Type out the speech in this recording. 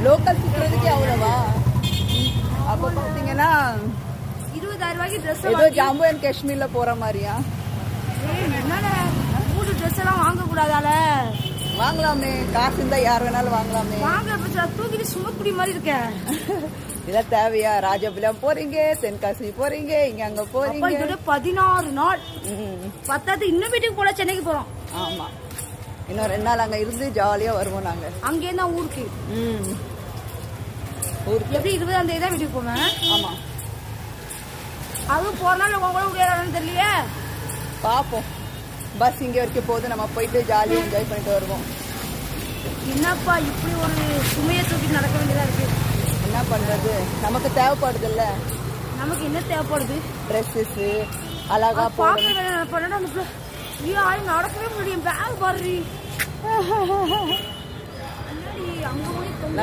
Local சுற்றுறதுக்கு அவ்வளவா? அப்போ பார்த்தீங்கன்னா 20,000 ரூபாய்க்கு ட்ரெஸ் ஏதோ ஜம்மு அண்ட் காஷ்மீர்ல போற மாதிரியா? என்னடா மூணு ட்ரெஸ் எல்லாம் வாங்க கூடாதால? வாங்கலாமே, காசு இருந்தா யார் வேணாலும் வாங்கலாமே. வாங்க தூக்கிட்டு சுமக்குடி மாதிரி இருக்க. இதெல்லாம் தேவையா? ராஜபுரம் போறீங்க, தென்காசி போறீங்க, இங்க அங்க போறீங்க. 16 நாள் பத்தாது. இன்னும் வீட்டுக்கு போல சென்னைக்கு போறோம். ஆமா, இன்னும் 2 நாள் அங்க இருந்து ஜாலியா வருவோம் நாங்க. அங்கே தான் ஊருக்கு. ஊருக்கு எப்படி 20ஆம் தேதி தான் வீட்டுக்கு போவேன். ஆமா, அதுவும் போற நாள் உங்க முடியாதான்னு தெரியலையே. பாப்போம். பஸ் இங்க வரைக்கும் போது நம்ம போயிட்டு ஜாலியா என்ஜாய் பண்ணிட்டு வருவோம். என்னப்பா இப்படி ஒரு சுமையை தூக்கிட்டு நடக்க வேண்டியதா இருக்கு. என்ன பண்றது, நமக்கு தேவைப்படுது இல்ல. நமக்கு என்ன தேவைப்படுது? ட்ரெஸ்ஸஸ் அழகா போடுறது. நடக்கவே முடியும். பேக் பாரு அங்க போய்